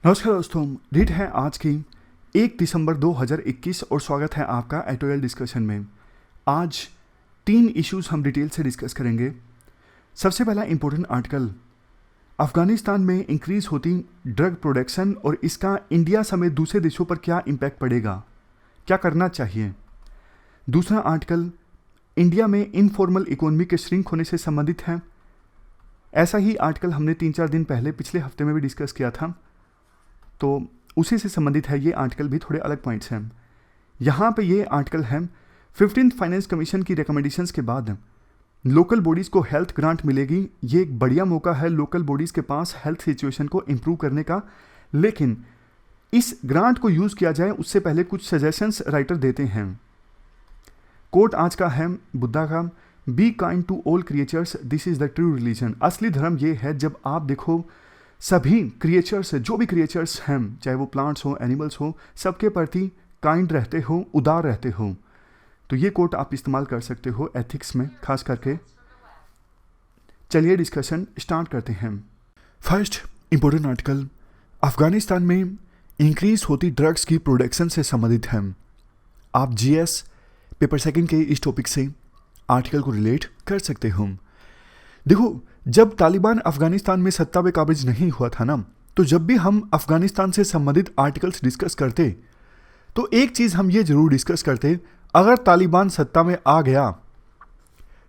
नमस्कार दोस्तों, डेट है आज की 1 दिसंबर 2021 और स्वागत है आपका एटोयल डिस्कशन में। आज 3 इश्यूज हम डिटेल से डिस्कस करेंगे। सबसे पहला इम्पोर्टेंट आर्टिकल, अफगानिस्तान में इंक्रीज होती ड्रग प्रोडक्शन और इसका इंडिया समेत दूसरे देशों पर क्या इम्पैक्ट पड़ेगा, क्या करना चाहिए। दूसरा आर्टिकल, इंडिया में इनफॉर्मल इकोनॉमी के श्रिंक होने से संबंधित है। ऐसा ही आर्टिकल हमने 3-4 दिन पहले पिछले हफ्ते में भी डिस्कस किया था, तो उसी से संबंधित है। ये आर्टिकल भी थोड़े अलग पॉइंट्स हैं। यहाँ पे ये आर्टिकल है 15th फाइनेंस कमीशन की रिकमेंडेशंस के बाद लोकल बॉडीज़ को हेल्थ ग्रांट मिलेगी। ये एक बढ़िया मौका है लोकल बॉडीज़ के पास हेल्थ सिचुएशन को इम्प्रूव करने का, लेकिन इस ग्रांट को यूज़ किया जाए उससे पहले कुछ सजेशंस राइटर देते हैं। कोट आज का है बुद्धा का, be kind to all creatures, this is the true religion. असली धर्म ये है जब आप देखो सभी क्रिएचर्स, जो भी क्रिएचर्स हैं, चाहे वो प्लांट्स हो, एनिमल्स हो, सबके प्रति काइंड रहते हो, उदार रहते हो। तो ये कोट आप इस्तेमाल कर सकते हो एथिक्स में खास करके। चलिए डिस्कशन स्टार्ट करते हैं। फर्स्ट इंपॉर्टेंट आर्टिकल, अफगानिस्तान में इंक्रीज होती ड्रग्स की प्रोडक्शन से संबंधित है। आप जीएस पेपर सेकंड के इस टॉपिक से आर्टिकल को रिलेट कर सकते हो। देखो, जब तालिबान अफगानिस्तान में सत्ता पे काबिज नहीं हुआ था ना, तो जब भी हम अफगानिस्तान से संबंधित आर्टिकल्स डिस्कस करते तो एक चीज़ हम ये जरूर डिस्कस करते, अगर तालिबान सत्ता में आ गया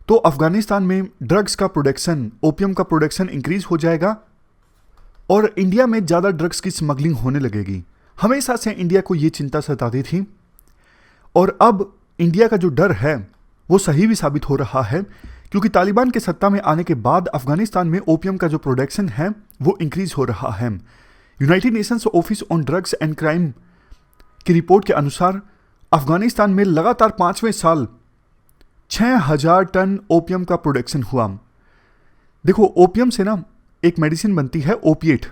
तो अफगानिस्तान में ड्रग्स का प्रोडक्शन, ओपियम का प्रोडक्शन इंक्रीज हो जाएगा और इंडिया में ज़्यादा ड्रग्स की स्मगलिंग होने लगेगी। हमेशा से इंडिया को ये चिंता सताती थी और अब इंडिया का जो डर है वो सही भी साबित हो रहा है, क्योंकि तालिबान के सत्ता में आने के बाद अफगानिस्तान में ओपियम का जो प्रोडक्शन है वो इंक्रीज हो रहा है। United Nations office on drugs and crime की रिपोर्ट के अनुसार अफगानिस्तान में लगातार 5वें साल 6000 टन ओपियम का प्रोडक्शन हुआ। देखो, ओपियम से ना एक मेडिसिन बनती है ओपिएट।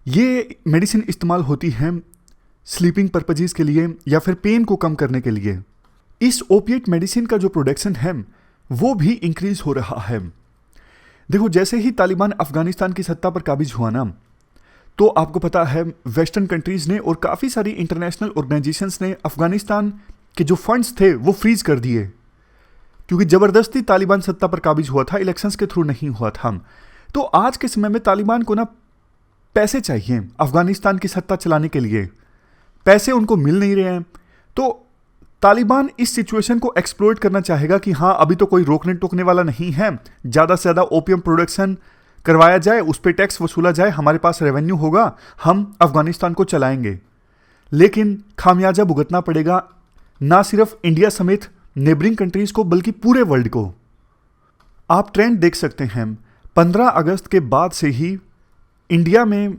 ये मेडिसिन इस्तेमाल होती है स्लीपिंग पर्पजेस के लिए या फिर पेन को कम करने के लिए। इस ओपिएट मेडिसिन का जो प्रोडक्शन है वो भी इंक्रीज हो रहा है। देखो, जैसे ही तालिबान अफगानिस्तान की सत्ता पर काबिज हुआ ना, तो आपको पता है वेस्टर्न कंट्रीज ने और काफ़ी सारी इंटरनेशनल ऑर्गेनाइजेशंस ने अफगानिस्तान के जो फंड्स थे वो फ्रीज कर दिए, क्योंकि ज़बरदस्ती तालिबान सत्ता पर काबिज हुआ था, इलेक्शंस के थ्रू नहीं हुआ था। तो आज के समय में तालिबान को ना पैसे चाहिए अफगानिस्तान की सत्ता चलाने के लिए, पैसे उनको मिल नहीं रहे हैं। तो तालिबान इस सिचुएशन को एक्सप्लॉइट करना चाहेगा कि हाँ, अभी तो कोई रोकने टोकने वाला नहीं है, ज़्यादा से ज़्यादा ओपियम प्रोडक्शन करवाया जाए, उस पर टैक्स वसूला जाए, हमारे पास रेवेन्यू होगा, हम अफगानिस्तान को चलाएंगे। लेकिन खामियाजा भुगतना पड़ेगा ना सिर्फ इंडिया समेत नेबरिंग कंट्रीज़ को, बल्कि पूरे वर्ल्ड को। आप ट्रेंड देख सकते हैं, 15 अगस्त के बाद से ही इंडिया में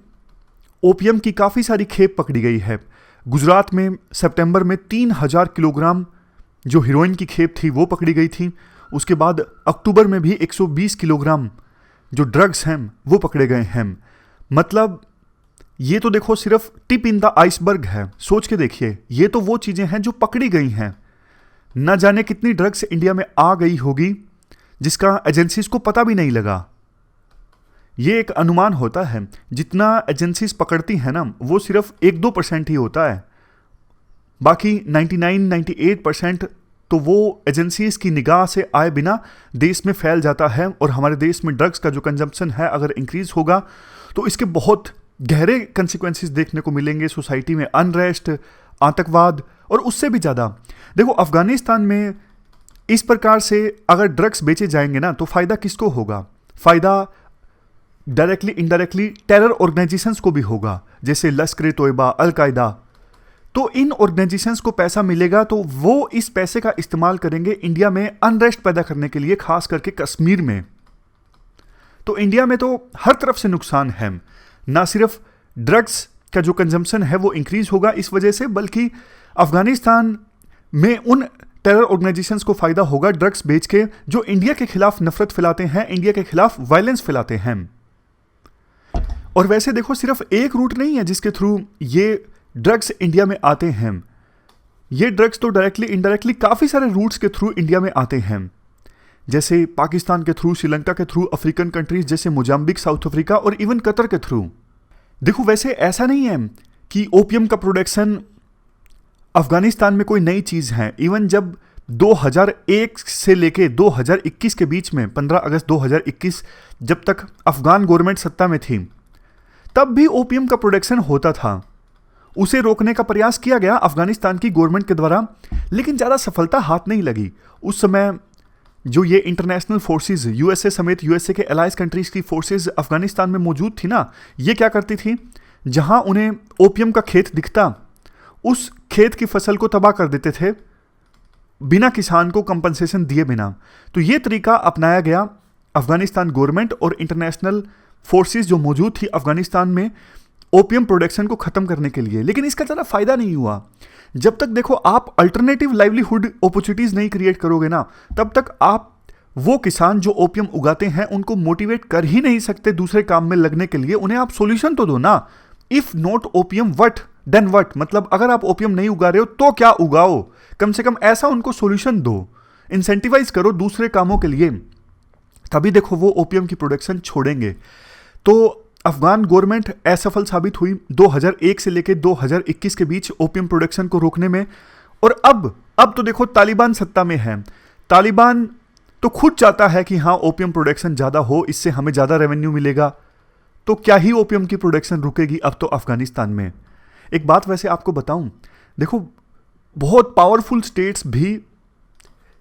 ओपियम की काफ़ी सारी खेप पकड़ी गई है। गुजरात में सितंबर में 3000 किलोग्राम जो हीरोइन की खेप थी वो पकड़ी गई थी। उसके बाद अक्टूबर में भी 120 किलोग्राम जो ड्रग्स हैं वो पकड़े गए हैं। मतलब ये तो देखो सिर्फ टिप इन द आइसबर्ग है। सोच के देखिए, ये तो वो चीज़ें हैं जो पकड़ी गई हैं। न जाने कितनी ड्रग्स इंडिया में आ गई होगी जिसका एजेंसीज को पता भी नहीं लगा। ये एक अनुमान होता है, जितना एजेंसीज पकड़ती हैं ना वो सिर्फ 1-2% ही होता है, बाकी 99-98% तो वो एजेंसीज की निगाह से आए बिना देश में फैल जाता है। और हमारे देश में ड्रग्स का जो कंजम्पशन है अगर इंक्रीज होगा तो इसके बहुत गहरे कंसिक्वेंसेस देखने को मिलेंगे। सोसाइटी में अनरेस्ट, आतंकवाद और उससे भी ज़्यादा। देखो, अफगानिस्तान में इस प्रकार से अगर ड्रग्स बेचे जाएंगे ना तो फ़ायदा किसको होगा? फ़ायदा डायरेक्टली इनडायरेक्टली टेरर ऑर्गेनाइजेशंस को भी होगा, जैसे लश्कर तोयबा, अलकायदा। तो इन ऑर्गेनाइजेशंस को पैसा मिलेगा तो वो इस पैसे का इस्तेमाल करेंगे इंडिया में अनरेस्ट पैदा करने के लिए, खास करके कश्मीर में। तो इंडिया में तो हर तरफ से नुकसान है। ना सिर्फ ड्रग्स का जो कंजम्पशन है वो इंक्रीज होगा इस वजह से, बल्कि अफगानिस्तान में उन टेरर ऑर्गेनाइजेशंस को फायदा होगा ड्रग्स बेच के, जो इंडिया के खिलाफ नफरत फैलाते हैं, इंडिया के खिलाफ वायलेंस फैलाते हैं। और वैसे देखो, सिर्फ एक रूट नहीं है जिसके थ्रू ये ड्रग्स इंडिया में आते हैं। ये ड्रग्स तो डायरेक्टली इनडायरेक्टली काफ़ी सारे रूट्स के थ्रू इंडिया में आते हैं। जैसे पाकिस्तान के थ्रू, श्रीलंका के थ्रू, अफ्रीकन कंट्रीज जैसे मोजाम्बिक, साउथ अफ्रीका और इवन कतर के थ्रू। देखो वैसे ऐसा नहीं है कि ओपियम का प्रोडक्शन अफगानिस्तान में कोई नई चीज़ है। इवन जब 2001 से लेके 2021 के बीच में, 15 अगस्त 2021 जब तक अफगान गवर्नमेंट सत्ता में थी, तब भी ओपियम का प्रोडक्शन होता था। उसे रोकने का प्रयास किया गया अफगानिस्तान की गवर्नमेंट के द्वारा, लेकिन ज़्यादा सफलता हाथ नहीं लगी। उस समय जो ये इंटरनेशनल फोर्सेस, यूएसए समेत यूएसए के अलाइज कंट्रीज की फोर्सेस अफगानिस्तान में मौजूद थी ना, ये क्या करती थी, जहां उन्हें ओपियम का खेत दिखता, उस खेत की फसल को तबाह कर देते थे बिना किसान को कंपनसेशन दिए बिना। तो ये तरीका अपनाया गया अफगानिस्तान गवर्नमेंट और इंटरनेशनल फोर्सेस जो मौजूद थी अफगानिस्तान में ओपियम प्रोडक्शन को खत्म करने के लिए। लेकिन इसका ज़्यादा फायदा नहीं हुआ। जब तक देखो आप अल्टरनेटिव लाइवलीहुड अपॉर्चुनिटीज नहीं क्रिएट करोगे ना, तब तक आप वो किसान जो ओपियम उगाते हैं उनको मोटिवेट कर ही नहीं सकते दूसरे काम में लगने के लिए। उन्हें आप सॉल्यूशन तो दो ना। If not opium what then what, मतलब अगर आप ओपियम नहीं उगा रहे हो तो क्या उगाओ, कम से कम ऐसा उनको सॉल्यूशन दो, इंसेंटिवाइज करो दूसरे कामों के लिए, तभी देखो वो ओपियम की प्रोडक्शन छोड़ेंगे। तो अफगान गवर्नमेंट असफल साबित हुई 2001 से लेकर 2021 के बीच ओपियम प्रोडक्शन को रोकने में। और अब तो देखो तालिबान सत्ता में है। तालिबान तो खुद चाहता है कि हाँ ओपियम प्रोडक्शन ज़्यादा हो, इससे हमें ज़्यादा रेवेन्यू मिलेगा। तो क्या ही ओपियम की प्रोडक्शन रुकेगी अब तो अफगानिस्तान में। एक बात वैसे आपको बताऊं, देखो बहुत पावरफुल स्टेट्स भी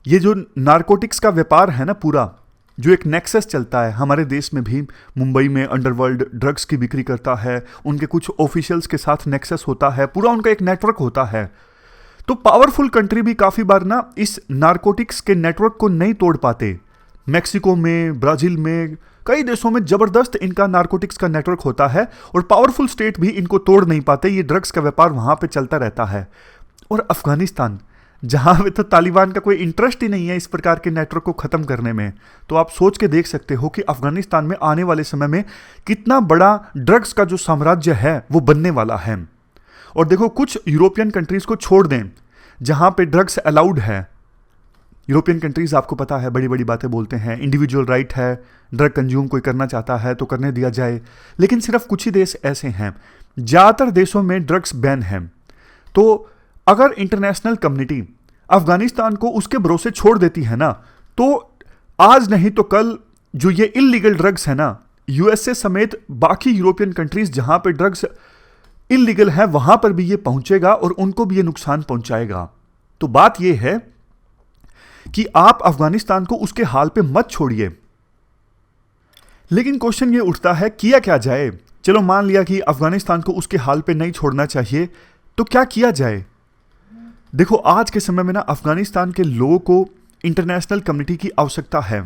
ये जो नारकोटिक्स का व्यापार है ना, पूरा जो एक नेक्सस चलता है हमारे देश में भी, मुंबई में अंडरवर्ल्ड ड्रग्स की बिक्री करता है, उनके कुछ ऑफिशियल्स के साथ नेक्सस होता है, पूरा उनका एक नेटवर्क होता है। तो पावरफुल कंट्री भी काफ़ी बार ना इस नारकोटिक्स के नेटवर्क को नहीं तोड़ पाते। मैक्सिको में, ब्राज़ील में, कई देशों में ज़बरदस्त इनका नारकोटिक्स का नेटवर्क होता है और पावरफुल स्टेट भी इनको तोड़ नहीं पाते। ये ड्रग्स का व्यापार वहाँ पे चलता रहता है। और अफगानिस्तान, जहाँ पे तो तालिबान का कोई इंटरेस्ट ही नहीं है इस प्रकार के नेटवर्क को ख़त्म करने में, तो आप सोच के देख सकते हो कि अफगानिस्तान में आने वाले समय में कितना बड़ा ड्रग्स का जो साम्राज्य है वो बनने वाला है। और देखो कुछ यूरोपियन कंट्रीज़ को छोड़ दें जहाँ पे ड्रग्स अलाउड है। यूरोपियन कंट्रीज़ आपको पता है बड़ी बड़ी बातें बोलते हैं, इंडिविजुअल राइट है, ड्रग कंज्यूम कोई करना चाहता है तो करने दिया जाए। लेकिन सिर्फ कुछ ही देश ऐसे हैं, ज़्यादातर देशों में ड्रग्स बैन है। तो अगर इंटरनेशनल कम्युनिटी अफगानिस्तान को उसके भरोसे छोड़ देती है ना, तो आज नहीं तो कल जो ये इल्लीगल ड्रग्स है ना, यूएसए समेत बाकी यूरोपियन कंट्रीज जहां पे ड्रग्स इल्लीगल है वहां पर भी ये पहुंचेगा और उनको भी ये नुकसान पहुंचाएगा। तो बात ये है कि आप अफगानिस्तान को उसके हाल पे मत छोड़िए। लेकिन क्वेश्चन ये उठता है किया क्या जाए। चलो मान लिया कि अफगानिस्तान को उसके हाल पे नहीं छोड़ना चाहिए, तो क्या किया जाए। देखो आज के समय में ना अफगानिस्तान के लोगों को इंटरनेशनल कम्युनिटी की आवश्यकता है।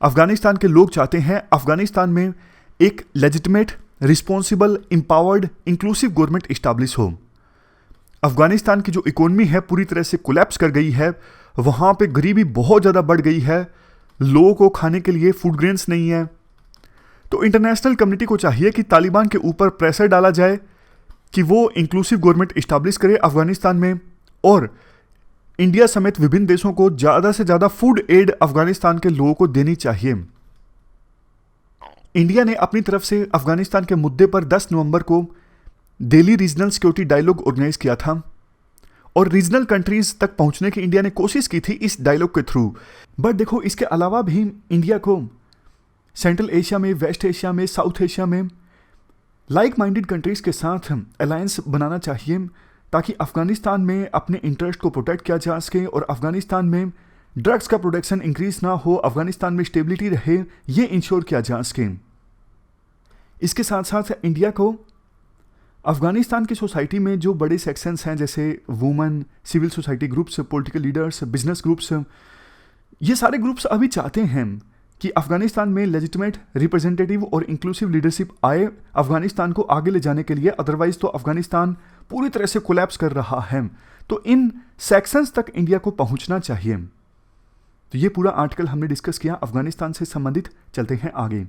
अफगानिस्तान के लोग चाहते हैं अफगानिस्तान में एक legitimate, responsible, empowered, inclusive government establish हो। अफगानिस्तान की जो इकोनॉमी है पूरी तरह से कोलैप्स कर गई है, वहाँ पे गरीबी बहुत ज़्यादा बढ़ गई है, लोगों को खाने के लिए फूड ग्रेन्स नहीं है। तो इंटरनेशनल कम्युनिटी को चाहिए कि तालिबान के ऊपर प्रेशर डाला जाए कि वो इंक्लूसिव गवर्नमेंट इस्टेब्लिश करे अफगानिस्तान में, और इंडिया समेत विभिन्न देशों को ज़्यादा से ज़्यादा फूड एड अफगानिस्तान के लोगों को देनी चाहिए। इंडिया ने अपनी तरफ से अफगानिस्तान के मुद्दे पर 10 नवंबर को Delhi regional security dialogue organise किया था और रीजनल कंट्रीज तक पहुंचने की इंडिया ने कोशिश की थी इस डायलॉग के थ्रू। बट देखो इसके अलावा भी इंडिया को सेंट्रल एशिया में, वेस्ट एशिया में, साउथ एशिया में लाइक माइंडेड कंट्रीज के साथ अलायंस बनाना चाहिए ताकि अफगानिस्तान में अपने इंटरेस्ट को प्रोटेक्ट किया जा सके और अफगानिस्तान में ड्रग्स का प्रोडक्शन इंक्रीज ना हो, अफगानिस्तान में स्टेबिलिटी रहे, ये इंश्योर किया जा सके। इसके साथ साथ इंडिया को अफगानिस्तान की सोसाइटी में जो बड़े सेक्शंस हैं जैसे women, civil society groups, political leaders, business groups, ये सारे ग्रुप्स अभी चाहते हैं कि अफगानिस्तान में लेजिटिमेट, रिप्रेजेंटेटिव और इंक्लूसिव लीडरशिप आए अफगानिस्तान को आगे ले जाने के लिए। अदरवाइज तो अफगानिस्तान पूरी तरह से कोलैप्स कर रहा है। तो इन सेक्शंस तक इंडिया को पहुंचना चाहिए। तो ये पूरा आर्टिकल हमने डिस्कस किया अफगानिस्तान से संबंधित। चलते हैं आगे।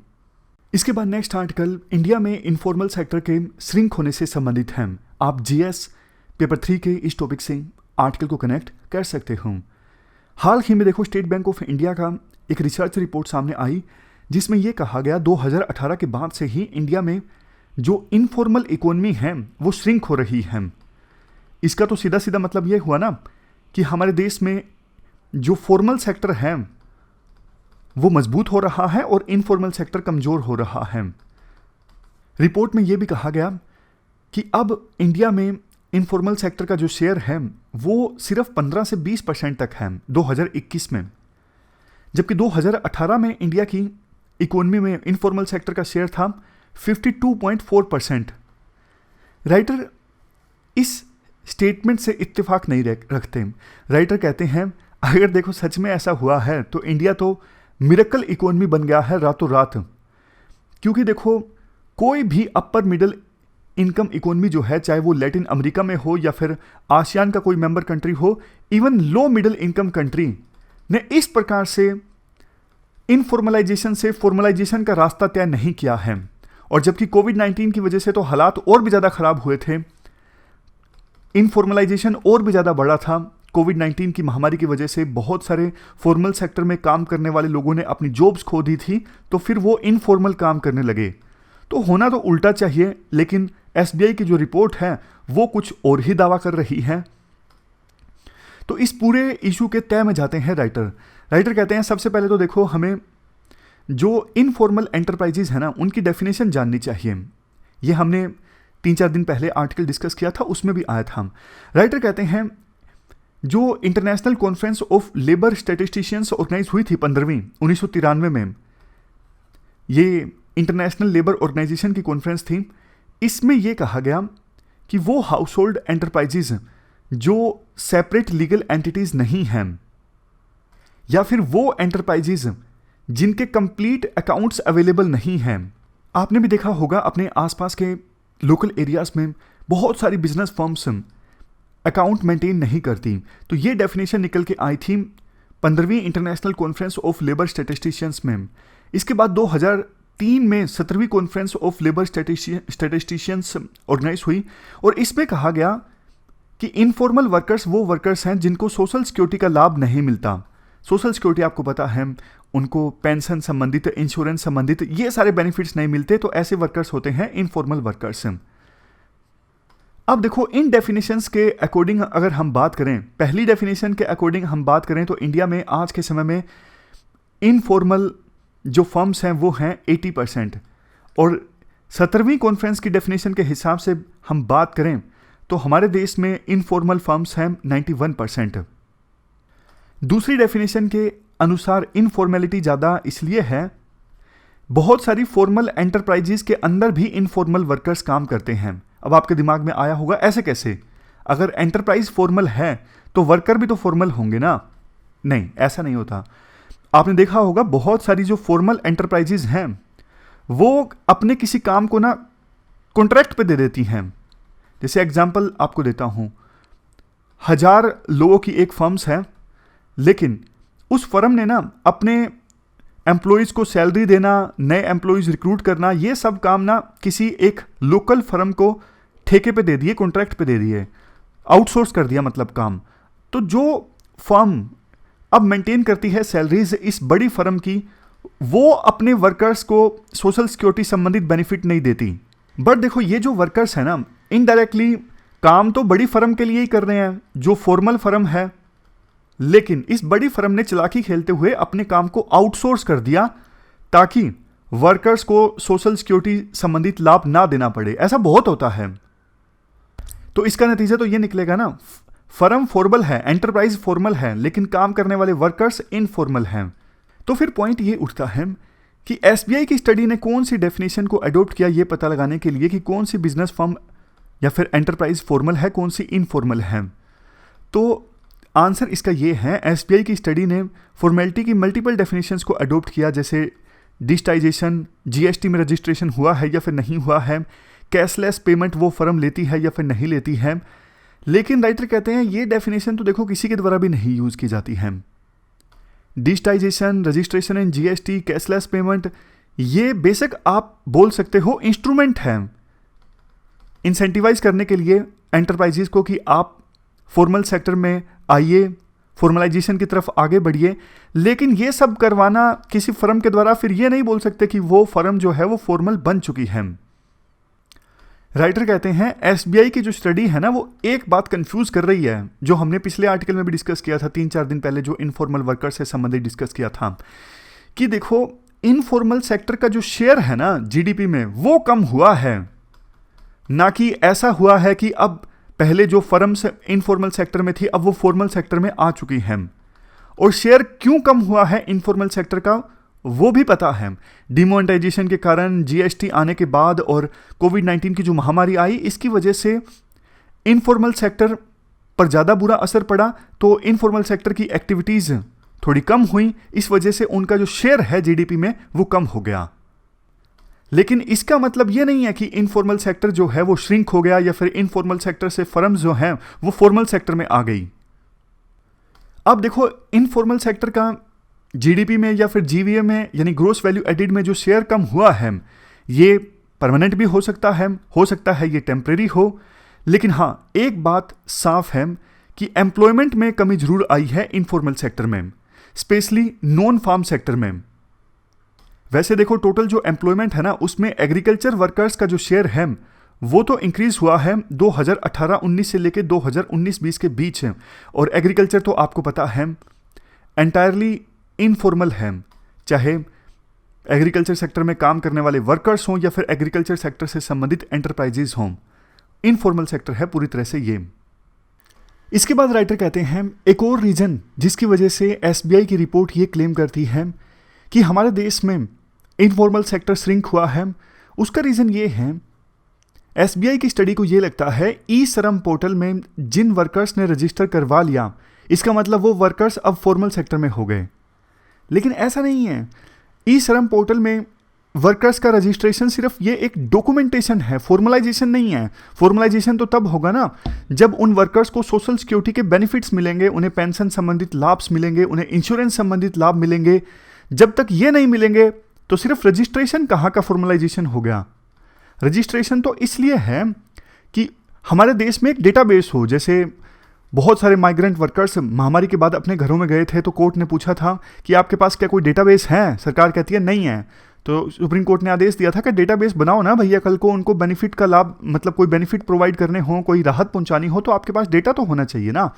इसके बाद नेक्स्ट आर्टिकल इंडिया में इनफॉर्मल सेक्टर के श्रिंक होने से संबंधित है। आप जीएस पेपर 3 के इस टॉपिक से आर्टिकल को कनेक्ट कर सकते हो। हाल ही में देखो स्टेट बैंक ऑफ इंडिया का एक रिसर्च रिपोर्ट सामने आई जिसमें यह कहा गया 2018 के बाद से ही इंडिया में जो इनफॉर्मल इकोनॉमी है वो श्रिंक हो रही है। इसका तो सीधा सीधा मतलब ये हुआ ना कि हमारे देश में जो फॉर्मल सेक्टर है वो मजबूत हो रहा है और इनफॉर्मल सेक्टर कमजोर हो रहा है। रिपोर्ट में यह भी कहा गया कि अब इंडिया में इनफॉर्मल सेक्टर का जो शेयर है वो सिर्फ 15 से 20% तक है 2021 में, जबकि 2018 में इंडिया की इकोनॉमी में इनफॉर्मल सेक्टर का शेयर था 52.4%। राइटर इस स्टेटमेंट से इत्तेफाक नहीं रखते। राइटर कहते हैं अगर देखो सच में ऐसा हुआ है तो इंडिया तो मिरेकल इकोनॉमी बन गया है रातों रात, क्योंकि देखो कोई भी अपर मिडिल इनकम इकोनॉमी जो है, चाहे वो लैटिन अमेरिका में हो या फिर आसियान का कोई मेंबर कंट्री हो, even low middle income country ने इस प्रकार से इनफॉर्मलाइजेशन से फॉर्मलाइजेशन का रास्ता तय नहीं किया है। और जबकि कोविड-19 की वजह से तो हालात और भी ज़्यादा खराब हुए थे, इनफॉर्मलाइजेशन और भी ज़्यादा बढ़ा था। कोविड-19 की महामारी की वजह से बहुत सारे फॉर्मल सेक्टर में काम करने वाले लोगों ने अपनी जॉब्स खो दी थी, तो फिर वो इनफॉर्मल काम करने लगे। तो होना तो उल्टा चाहिए, लेकिन एसबीआई की जो रिपोर्ट है वो कुछ और ही दावा कर रही है। तो इस पूरे इशू के तय में जाते हैं राइटर कहते हैं सबसे पहले तो देखो हमें जो इनफॉर्मल एंटरप्राइजेज है ना उनकी डेफिनेशन जाननी चाहिए। ये हमने 3-4 दिन पहले आर्टिकल डिस्कस किया था, उसमें भी आया था। राइटर कहते हैं जो international conference of labour statisticians organise हुई थी 15वीं 1993 में, ये इंटरनेशनल लेबर ऑर्गेनाइजेशन की कॉन्फ्रेंस थी। इसमें यह कहा गया कि वो हाउस होल्ड एंटरप्राइजेज जो सेपरेट लीगल एंटिटीज नहीं हैं, या फिर वो एंटरप्राइजेज जिनके कंप्लीट अकाउंट्स अवेलेबल नहीं हैं। आपने भी देखा होगा अपने आसपास के लोकल एरियाज में बहुत सारी बिजनेस फर्म्स अकाउंट मेंटेन नहीं करती। तो ये डेफिनेशन निकल के आई थी 15वीं international conference of labour statisticians में। इसके बाद 2003 में 17वीं conference of labour statisticians organise हुई और इसमें कहा गया कि इनफॉर्मल वर्कर्स वो वर्कर्स हैं जिनको सोशल सिक्योरिटी का लाभ नहीं मिलता। सोशल सिक्योरिटी आपको पता है, उनको पेंशन संबंधित, इंश्योरेंस संबंधित ये सारे बेनिफिट्स नहीं मिलते, तो ऐसे वर्कर्स होते हैं इनफॉर्मल वर्कर्स। अब देखो इन डेफिनेशंस के अकॉर्डिंग अगर हम बात करें, पहली डेफिनेशन के अकॉर्डिंग हम बात करें तो इंडिया में आज के समय में इनफॉर्मल जो फर्म्स हैं वो हैं 80%, और 17वीं कॉन्फ्रेंस की डेफिनेशन के हिसाब से हम बात करें तो हमारे देश में इनफॉर्मल फर्म्स हैं 91%। दूसरी डेफिनेशन के अनुसार इनफॉर्मेलिटी ज़्यादा इसलिए है, बहुत सारी फॉर्मल एंटरप्राइजेज के अंदर भी इनफॉर्मल वर्कर्स काम करते हैं। अब आपके दिमाग में आया होगा ऐसे कैसे, अगर एंटरप्राइज फॉर्मल है तो वर्कर भी तो फॉर्मल होंगे ना। नहीं, ऐसा नहीं होता। आपने देखा होगा बहुत सारी जो फॉर्मल एंटरप्राइजेज हैं वो अपने किसी काम को ना कॉन्ट्रैक्ट पे दे देती हैं। जैसे एग्जांपल आपको देता हूं, 1000 लोगों की एक फर्म्स है, लेकिन उस फर्म ने ना अपने एम्प्लॉयज़ को सैलरी देना, नए एम्प्लॉयज़ रिक्रूट करना, ये सब काम ना किसी एक लोकल फर्म को ठेके पे दे दिए, कॉन्ट्रैक्ट पे दे दिए, आउटसोर्स कर दिया मतलब काम। तो जो फर्म अब मेंटेन करती है सैलरीज इस बड़ी फर्म की, वो अपने वर्कर्स को सोशल सिक्योरिटी संबंधित बेनिफिट नहीं देती। बट देखो ये जो वर्कर्स है ना, इनडायरेक्टली काम तो बड़ी फर्म के लिए ही कर रहे हैं जो फॉर्मल फर्म है, लेकिन इस बड़ी फर्म ने चालाकी खेलते हुए अपने काम को आउटसोर्स कर दिया ताकि वर्कर्स को सोशल सिक्योरिटी संबंधित लाभ ना देना पड़े। ऐसा बहुत होता है। तो इसका नतीजा तो ये निकलेगा ना, फर्म फॉर्मल है, एंटरप्राइज फॉर्मल है, लेकिन काम करने वाले वर्कर्स इनफॉर्मल हैं। तो फिर पॉइंट ये उठता है कि एसबीआई की स्टडी ने कौन सी डेफिनेशन को अडॉप्ट किया ये पता लगाने के लिए कि कौन सी बिजनेस फर्म या फिर एंटरप्राइज फॉर्मल है, कौन सी इनफॉर्मल है। तो आंसर इसका ये है, एसबीआई की स्टडी ने फॉर्मेलिटी की मल्टीपल डेफिनेशंस को अडॉप्ट किया, जैसे डिजिटाइजेशन, जीएसटी में रजिस्ट्रेशन हुआ है या फिर नहीं हुआ है, कैशलेस पेमेंट वो फर्म लेती है या फिर नहीं लेती है। लेकिन राइटर कहते हैं ये डेफिनेशन तो देखो किसी के द्वारा भी नहीं यूज़ की जाती है। Digitisation, registration and GST, cashless payment, ये बेसिक आप बोल सकते हो इंस्ट्रूमेंट है इंसेंटिवाइज करने के लिए एंटरप्राइजेज को कि आप फॉर्मल सेक्टर में आइए, फॉर्मलाइजेशन की तरफ आगे बढ़िए। लेकिन ये सब करवाना किसी फर्म के द्वारा फिर ये नहीं बोल सकते कि वो फर्म जो है वो फॉर्मल बन चुकी है। राइटर कहते हैं एसबीआई की जो स्टडी है ना वो एक बात कंफ्यूज कर रही है, जो हमने पिछले आर्टिकल में भी डिस्कस किया था 3-4 दिन पहले, जो इनफॉर्मल वर्कर से संबंधित डिस्कस किया था कि देखो इनफॉर्मल सेक्टर का जो शेयर है ना जीडीपी में वो कम हुआ है, ना कि ऐसा हुआ है कि अब पहले जो फर्म्स इनफॉर्मल सेक्टर में थी अब वो फॉर्मल सेक्टर में आ चुकी हैं। और शेयर क्यों कम हुआ है इनफॉर्मल सेक्टर का वो भी पता है। डिमोनेटाइजेशन के कारण, जीएसटी आने के बाद और कोविड-19 की जो महामारी आई, इसकी वजह से इनफॉर्मल सेक्टर पर ज़्यादा बुरा असर पड़ा, तो इनफॉर्मल सेक्टर की एक्टिविटीज़ थोड़ी कम हुई, इस वजह से उनका जो शेयर है जीडीपी में वो कम हो गया। लेकिन इसका मतलब ये नहीं है कि इनफॉर्मल सेक्टर जो है वो श्रिंक हो गया या फिर इनफॉर्मल सेक्टर से फर्म्स जो हैं वो फॉर्मल सेक्टर में आ गई। अब देखो इनफॉर्मल सेक्टर का जीडीपी में या फिर जीवीए में यानी ग्रोस वैल्यू एडिड में जो शेयर कम हुआ है ये परमानेंट भी हो सकता है ये टेम्परेरी हो। लेकिन हाँ, एक बात साफ है कि एम्प्लॉयमेंट में कमी जरूर आई है इनफॉर्मल सेक्टर में, स्पेशली नॉन फार्म सेक्टर में। वैसे देखो टोटल जो एम्प्लॉयमेंट है ना उसमें एग्रीकल्चर वर्कर्स का जो शेयर है वो तो इंक्रीज हुआ है 2018-19 से लेके 2019-20 के बीच है। और एग्रीकल्चर तो आपको पता है एंटायरली इनफॉर्मल है, चाहे एग्रीकल्चर सेक्टर में काम करने वाले वर्कर्स हों या फिर एग्रीकल्चर सेक्टर से संबंधित एंटरप्राइजेज हों, इनफॉर्मल सेक्टर है पूरी तरह से ये। इसके बाद राइटर कहते हैं एक और रीजन जिसकी वजह से एसबीआई की रिपोर्ट ये क्लेम करती है कि हमारे देश में इनफॉर्मल सेक्टर श्रिंक हुआ है, उसका रीजन ये है एसबीआई की स्टडी को ये लगता है ई श्रम पोर्टल में जिन वर्कर्स ने रजिस्टर करवा लिया, इसका मतलब वो वर्कर्स अब फॉर्मल सेक्टर में हो गए। लेकिन ऐसा नहीं है। ई श्रम पोर्टल में वर्कर्स का रजिस्ट्रेशन सिर्फ ये एक डॉक्यूमेंटेशन है, फॉर्मलाइजेशन नहीं है। फॉर्मलाइजेशन तो तब होगा ना जब उन वर्कर्स को सोशल सिक्योरिटी के बेनिफिट्स मिलेंगे, उन्हें पेंशन संबंधित लाभ मिलेंगे, उन्हें इंश्योरेंस संबंधित लाभ मिलेंगे। जब तक ये नहीं मिलेंगे तो सिर्फ रजिस्ट्रेशन कहाँ का फॉर्मलाइजेशन हो गया। रजिस्ट्रेशन तो इसलिए है कि हमारे देश में एक डेटाबेस हो। जैसे बहुत सारे माइग्रेंट वर्कर्स महामारी के बाद अपने घरों में गए थे तो कोर्ट ने पूछा था कि आपके पास क्या कोई डेटाबेस है, सरकार कहती है नहीं है, तो सुप्रीम कोर्ट ने आदेश दिया था कि डेटाबेस बनाओ ना भैया, कल को उनको बेनिफिट का लाभ मतलब कोई बेनिफिट प्रोवाइड करने हो, कोई राहत पहुंचानी हो तो आपके पास डेटा तो होना चाहिए ना।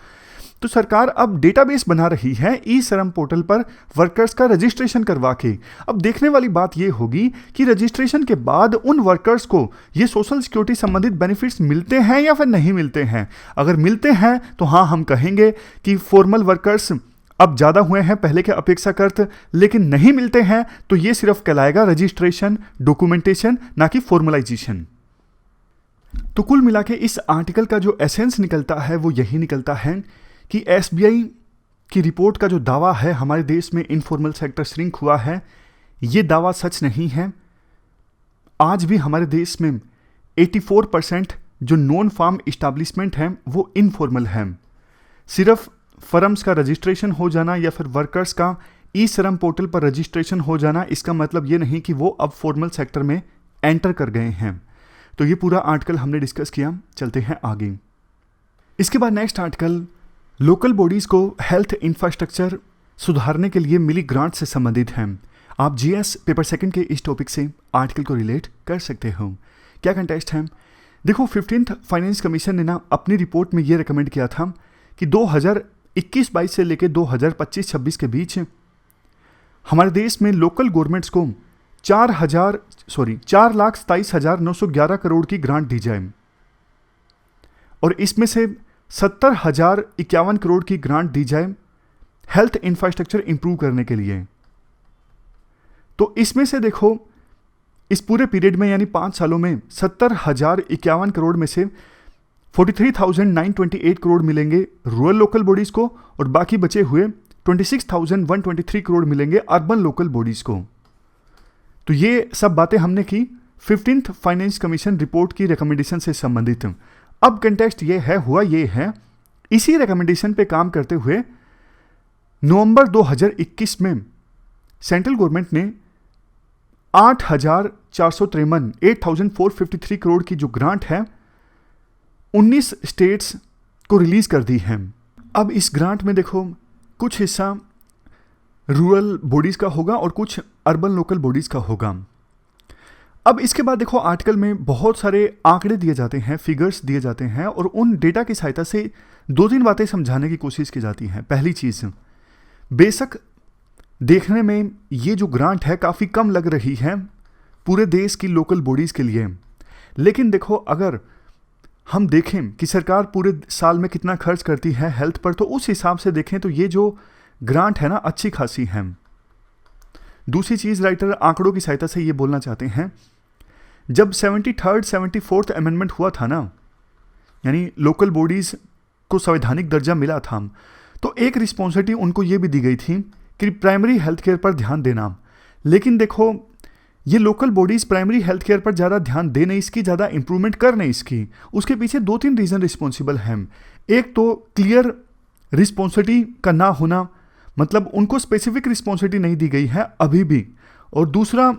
तो सरकार अब डेटाबेस बना रही है ई श्रम पोर्टल पर वर्कर्स का रजिस्ट्रेशन करवा के। अब देखने वाली बात यह होगी कि रजिस्ट्रेशन के बाद उन वर्कर्स को ये सोशल सिक्योरिटी संबंधित बेनिफिट्स मिलते हैं या फिर नहीं मिलते हैं। अगर मिलते हैं तो हाँ, हम कहेंगे कि फॉर्मल वर्कर्स अब ज़्यादा हुए हैं पहले के अपेक्षाकृत। लेकिन नहीं मिलते हैं तो ये सिर्फ कहलाएगा रजिस्ट्रेशन, डॉक्यूमेंटेशन, ना कि फॉर्मलाइजेशन। तो कुल मिला के इस आर्टिकल का जो एसेंस निकलता है वो यही निकलता है कि एसबीआई की रिपोर्ट का जो दावा है हमारे देश में इनफॉर्मल सेक्टर श्रिंक हुआ है, ये दावा सच नहीं है। आज भी हमारे देश में 84% जो नॉन फार्म इस्टेब्लिशमेंट हैं वो इनफॉर्मल हैं। सिर्फ फर्म्स का रजिस्ट्रेशन हो जाना या फिर वर्कर्स का ई श्रम पोर्टल पर रजिस्ट्रेशन हो जाना, इसका मतलब ये नहीं कि वो अब फॉर्मल सेक्टर में एंटर कर गए हैं। तो ये पूरा आर्टिकल हमने डिस्कस किया, चलते हैं आगे। इसके बाद नेक्स्ट आर्टिकल लोकल बॉडीज़ को हेल्थ इंफ्रास्ट्रक्चर सुधारने के लिए मिली ग्रांट से संबंधित है। आप जीएस पेपर सेकंड के इस टॉपिक से आर्टिकल को रिलेट कर सकते हो। क्या कंटेस्ट है? देखो 15th फाइनेंस कमीशन ने ना अपनी रिपोर्ट में ये रिकमेंड किया था कि 2021-22 से लेकर 2025-26 के बीच हमारे देश में लोकल गवर्नमेंट्स को 4,27,911 करोड़ की ग्रांट दी जाए और इसमें से 70,051 करोड़ की ग्रांट दी जाए हेल्थ इंफ्रास्ट्रक्चर इंप्रूव करने के लिए। तो इसमें से देखो इस पूरे पीरियड में यानी 5 सालों में 70,051 करोड़ में से 43,928 करोड़ मिलेंगे रूरल लोकल बॉडीज़ को और बाकी बचे हुए 26,123 करोड़ मिलेंगे अर्बन लोकल बॉडीज़ को। तो ये सब बातें हमने की 15th फाइनेंस कमीशन रिपोर्ट की रिकमेंडेशन से संबंधित। अब कंटेक्स्ट ये है, हुआ ये है, इसी रिकमेंडेशन पे काम करते हुए नवंबर 2021 में सेंट्रल गवर्नमेंट ने 8,453 करोड़ की जो ग्रांट है 19 स्टेट्स को रिलीज कर दी है। अब इस ग्रांट में देखो कुछ हिस्सा रूरल बॉडीज़ का होगा और कुछ अर्बन लोकल बॉडीज़ का होगा। अब इसके बाद देखो आर्टिकल में बहुत सारे आंकड़े दिए जाते हैं, फिगर्स दिए जाते हैं और उन डेटा की सहायता से 2-3 बातें समझाने की कोशिश की जाती है। पहली चीज़, बेशक देखने में ये जो ग्रांट है काफ़ी कम लग रही है पूरे देश की लोकल बॉडीज़ के लिए, लेकिन देखो अगर हम देखें कि सरकार पूरे साल में कितना खर्च करती है हेल्थ पर, तो उस हिसाब से देखें तो ये जो ग्रांट है ना अच्छी खासी है। दूसरी चीज़, राइटर आंकड़ों की सहायता से ये बोलना चाहते हैं, जब 73rd 74th अमेंडमेंट हुआ था ना, यानी लोकल बॉडीज़ को संवैधानिक दर्जा मिला था, तो एक रिस्पॉन्सिबिलिटी उनको ये भी दी गई थी कि प्राइमरी हेल्थ केयर पर ध्यान देना। लेकिन देखो ये local bodies primary health care पर ज़्यादा ध्यान दे नहीं इसकी, ज़्यादा इंप्रूवमेंट कर नहीं इसकी। उसके पीछे 2-3 रीज़न रिस्पॉन्सिबल हैं। एक तो क्लियर रिस्पॉन्सिबिलिटी का ना होना, मतलब उनको स्पेसिफिक रिस्पॉन्सिबिलिटी नहीं दी गई है अभी भी, और दूसरा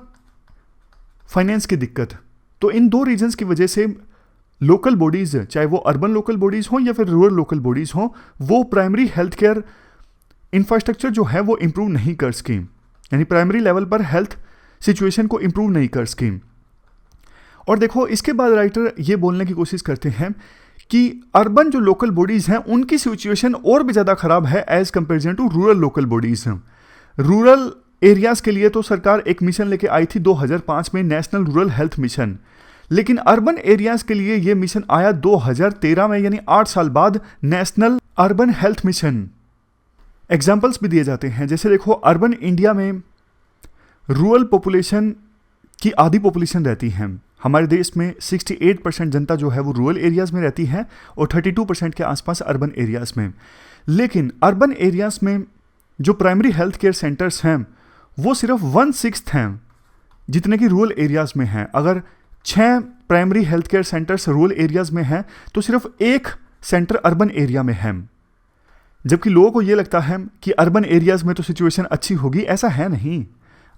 फाइनेंस की दिक्कत। तो इन 2 रीजंस की वजह से लोकल बॉडीज़, चाहे वो अर्बन लोकल बॉडीज़ हों या फिर रूरल लोकल बॉडीज़ हों, वो प्राइमरी हेल्थ केयर इंफ्रास्ट्रक्चर जो है वो इम्प्रूव नहीं कर सकी, यानी प्राइमरी लेवल पर हेल्थ सिचुएशन को इम्प्रूव नहीं कर सकी। और देखो इसके बाद राइटर ये बोलने की कोशिश करते हैं कि अर्बन जो लोकल बॉडीज़ हैं उनकी सिचुएशन और भी ज़्यादा ख़राब है as comparison to rural local bodies. Rural areas के लिए तो सरकार एक मिशन लेके आई थी 2005 में, नेशनल रूरल हेल्थ मिशन, लेकिन अर्बन एरियाज़ के लिए ये मिशन आया 2013 में, यानी 8 साल बाद, national urban health mission. Examples भी दिए जाते हैं, जैसे देखो अर्बन इंडिया में रूरल पॉपुलेशन की आधी पॉपुलेशन रहती है। हमारे देश में 68% जनता जो है वो रूरल एरियाज़ में रहती है और 32% के आसपास अर्बन एरियाज़ में। लेकिन अर्बन एरियाज़ में जो प्राइमरी हेल्थ केयर सेंटर्स हैं वो सिर्फ 1/6 हैं जितने कि रूरल एरियाज़ में हैं। अगर 6 primary health care centres rural areas में हैं तो सिर्फ 1 सेंटर अर्बन एरिया में है। जबकि लोगों को ये लगता है कि अर्बन एरियाज़ में तो सिचुएशन अच्छी होगी, ऐसा है नहीं।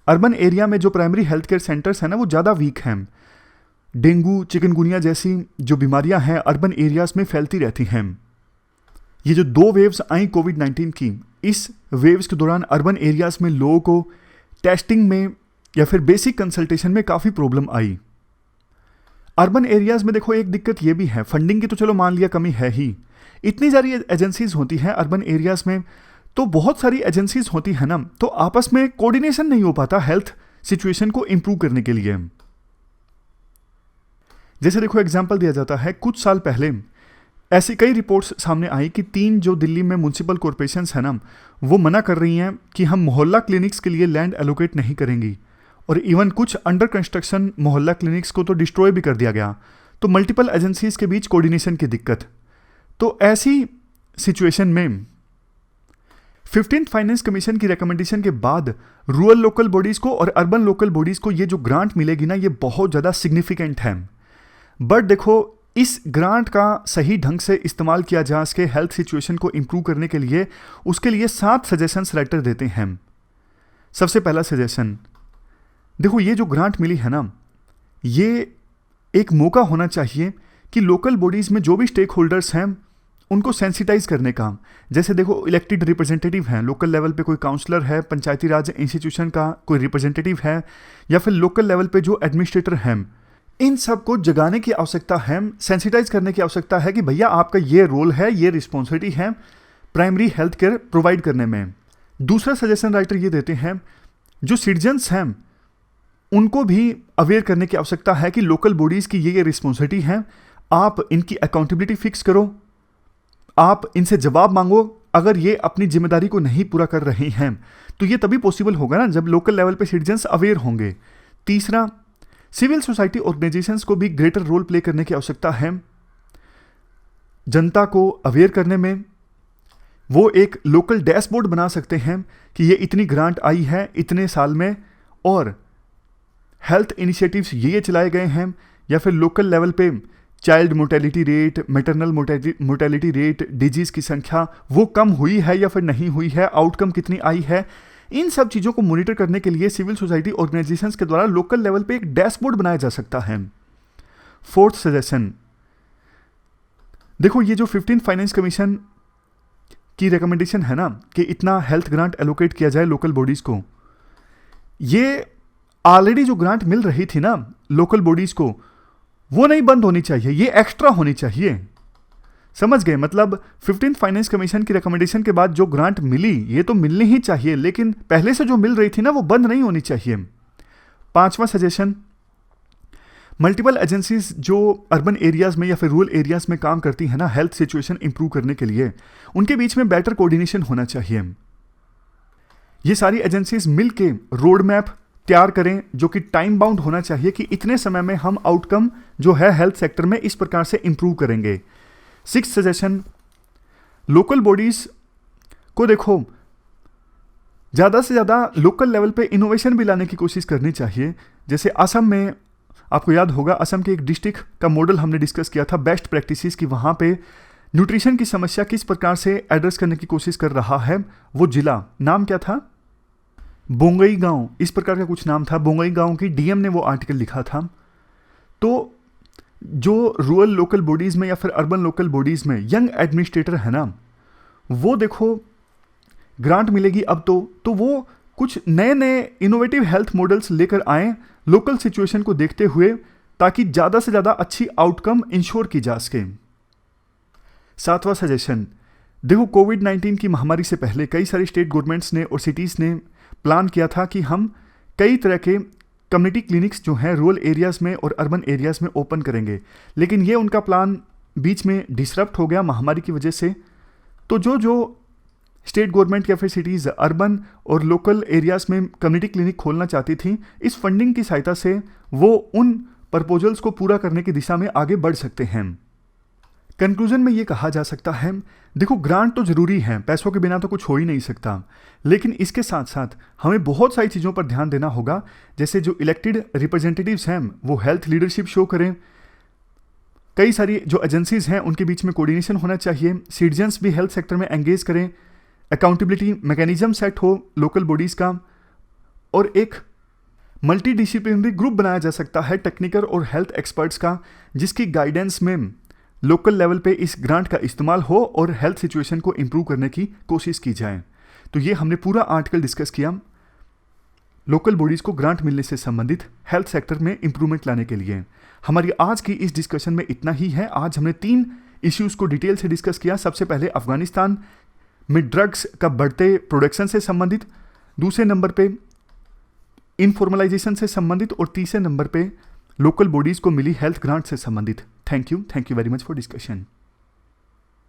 अर्बन एरिया में जो प्राइमरी हेल्थ केयर सेंटर्स हैं ना वो ज़्यादा वीक हैं। डेंगू, चिकनगुनिया जैसी जो बीमारियां हैं अर्बन एरियाज़ में फैलती रहती हैं। ये जो 2 वेव्स आई कोविड-19 की, इस वेव्स के दौरान अर्बन एरियाज़ में लोगों को टेस्टिंग में या फिर बेसिक कंसल्टेशन में काफ़ी प्रॉब्लम आई। अर्बन एरियाज़ में देखो एक दिक्कत ये भी है, फंडिंग की तो चलो मान लिया कमी है ही, इतनी सारी एजेंसीज होती हैं अर्बन एरियाज़ में, तो बहुत सारी एजेंसीज होती है ना, तो आपस में कोऑर्डिनेशन नहीं हो पाता हेल्थ सिचुएशन को इंप्रूव करने के लिए। जैसे देखो एग्जांपल दिया जाता है, कुछ साल पहले ऐसी कई रिपोर्ट्स सामने आई कि 3 जो दिल्ली में म्यूनसिपल कॉरपोरेशंस है ना वो मना कर रही हैं कि हम मोहल्ला क्लिनिक्स के लिए लैंड एलोकेट नहीं करेंगी, और इवन कुछ अंडर कंस्ट्रक्शन मोहल्ला क्लिनिक्स को तो डिस्ट्रॉय भी कर दिया गया। तो मल्टीपल एजेंसीज के बीच कोऑर्डिनेशन की दिक्कत। तो ऐसी सिचुएशन में 15th फाइनेंस कमीशन की रिकमेंडेशन के बाद रूरल लोकल बॉडीज़ को और अर्बन लोकल बॉडीज़ को ये जो ग्रांट मिलेगी ना ये बहुत ज़्यादा सिग्निफिकेंट है। बट देखो इस ग्रांट का सही ढंग से इस्तेमाल किया जा सके हेल्थ सिचुएशन को इम्प्रूव करने के लिए, उसके लिए 7 सजेशंस राइटर देते हैं। सबसे पहला सजेशन, देखो ये जो ग्रांट मिली है ना ये एक मौका होना चाहिए कि लोकल बॉडीज़ में जो भी स्टेक होल्डर्स हैं उनको सेंसिटाइज करने का। जैसे देखो इलेक्टेड रिप्रेजेंटेटिव हैं, लोकल लेवल पे कोई काउंसलर है, पंचायती राज इंस्टीट्यूशन का कोई रिप्रेजेंटेटिव है, या फिर लोकल लेवल पे जो एडमिनिस्ट्रेटर हैं, इन सब को जगाने की आवश्यकता है, सेंसिटाइज करने की आवश्यकता है कि भैया आपका ये रोल है, ये रिस्पॉन्सिबिलिटी है प्राइमरी हेल्थ केयर प्रोवाइड करने में। दूसरा सजेशन राइटर ये देते हैं, जो सिटीजन्स हैं उनको भी अवेयर करने की आवश्यकता है कि लोकल बॉडीज़ की ये रिस्पॉन्सिबिलिटी है, आप इनकी अकाउंटेबिलिटी फिक्स करो, आप इनसे जवाब मांगो अगर ये अपनी जिम्मेदारी को नहीं पूरा कर रहे हैं। तो ये तभी पॉसिबल होगा ना जब लोकल लेवल पे सिटीजन्स अवेयर होंगे। तीसरा, सिविल सोसाइटी ऑर्गेनाइजेशंस को भी ग्रेटर रोल प्ले करने की आवश्यकता है जनता को अवेयर करने में। वो एक लोकल डैशबोर्ड बना सकते हैं कि ये इतनी ग्रांट आई है इतने साल में और हेल्थ इनिशिएटिव्स ये चलाए गए हैं, या फिर लोकल लेवल पे child mortality rate, maternal mortality rate, disease की संख्या वो कम हुई है या फिर नहीं हुई है, आउटकम कितनी आई है। इन सब चीज़ों को मॉनिटर करने के लिए सिविल सोसाइटी ऑर्गेनाइजेशंस के द्वारा लोकल लेवल पे एक डैशबोर्ड बनाया जा सकता है। 4th सजेशन, देखो ये जो 15th फाइनेंस कमीशन की रिकमेंडेशन है ना कि इतना हेल्थ ग्रांट एलोकेट किया जाए लोकल बॉडीज़ को, ये ऑलरेडी जो ग्रांट मिल रही थी ना लोकल बॉडीज़ को, वो नहीं बंद होनी चाहिए, ये एक्स्ट्रा होनी चाहिए। समझ गए? मतलब 15th फाइनेंस कमीशन की रिकमेंडेशन के बाद जो ग्रांट मिली ये तो मिलनी ही चाहिए, लेकिन पहले से जो मिल रही थी ना वो बंद नहीं होनी चाहिए। 5वां सजेशन, मल्टीपल एजेंसीज जो अर्बन एरियाज में या फिर रूरल एरियाज में काम करती है ना हेल्थ सिचुएशन इंप्रूव करने के लिए, उनके बीच में बेटर कोऑर्डिनेशन होना चाहिए। ये सारी एजेंसीज मिलके रोड मैप तैयार करें जो कि टाइम बाउंड होना चाहिए कि इतने समय में हम आउटकम जो है हेल्थ सेक्टर में इस प्रकार से इंप्रूव करेंगे। 6th सजेशन, लोकल बॉडीज को देखो ज़्यादा से ज़्यादा लोकल लेवल पे इनोवेशन भी लाने की कोशिश करनी चाहिए। जैसे असम में आपको याद होगा, असम के एक डिस्ट्रिक्ट का मॉडल हमने डिस्कस किया था बेस्ट प्रैक्टिसेस की, वहाँ पे न्यूट्रिशन की समस्या किस प्रकार से एड्रेस करने की कोशिश कर रहा है। वो जिला नाम क्या था, बोंगई गांव, इस प्रकार का कुछ नाम था। बोंगई गांव की डीएम ने वो आर्टिकल लिखा था। तो जो रूरल लोकल बॉडीज़ में या फिर अर्बन लोकल बॉडीज़ में यंग एडमिनिस्ट्रेटर है ना, वो देखो ग्रांट मिलेगी अब तो वो कुछ नए नए इनोवेटिव हेल्थ मॉडल्स लेकर आएँ लोकल सिचुएशन को देखते हुए, ताकि ज़्यादा से ज़्यादा अच्छी आउटकम इंश्योर की जा सके। 7वां सजेशन, देखो कोविड-19 की महामारी से पहले कई सारी स्टेट गवर्नमेंट्स ने और सिटीज़ ने प्लान किया था कि हम कई तरह के कम्युनिटी क्लिनिक्स जो हैं रूरल एरियाज़ में और अर्बन एरियाज़ में ओपन करेंगे, लेकिन ये उनका प्लान बीच में डिसरप्ट हो गया महामारी की वजह से। तो जो स्टेट गवर्नमेंट या फिर सिटीज़ अर्बन और लोकल एरियाज़ में कम्युनिटी क्लिनिक खोलना चाहती थी, इस फंडिंग की सहायता से वो उन प्रपोजल्स को पूरा करने की दिशा में आगे बढ़ सकते हैं। कंक्लूजन में ये कहा जा सकता है, देखो ग्रांट तो ज़रूरी है, पैसों के बिना तो कुछ हो ही नहीं सकता, लेकिन इसके साथ साथ हमें बहुत सारी चीज़ों पर ध्यान देना होगा। जैसे जो इलेक्टेड रिप्रेजेंटेटिव्स हैं वो हेल्थ लीडरशिप शो करें, कई सारी जो एजेंसीज हैं उनके बीच में कोऑर्डिनेशन होना चाहिए, सिटीजन्स भी हेल्थ सेक्टर में एंगेज करें, अकाउंटेबिलिटी मैकेनिज्म सेट हो लोकल बॉडीज़ का, और एक मल्टी डिसिप्लिनरी ग्रुप बनाया जा सकता है टेक्निकल और हेल्थ एक्सपर्ट्स का, जिसकी गाइडेंस में लोकल लेवल पे इस ग्रांट का इस्तेमाल हो और हेल्थ सिचुएशन को इम्प्रूव करने की कोशिश की जाए। तो ये हमने पूरा आर्टिकल डिस्कस किया लोकल बॉडीज़ को ग्रांट मिलने से संबंधित हेल्थ सेक्टर में इंप्रूवमेंट लाने के लिए। हमारी आज की इस डिस्कशन में इतना ही है। आज हमने 3 इश्यूज़ को डिटेल से डिस्कस किया। सबसे पहले अफगानिस्तान में ड्रग्स का बढ़ते प्रोडक्शन से संबंधित, दूसरे नंबर पे इनफॉर्मलाइजेशन से संबंधित, और तीसरे नंबर पे लोकल बॉडीज़ को मिली हेल्थ ग्रांट से संबंधित। Thank you very much for discussion.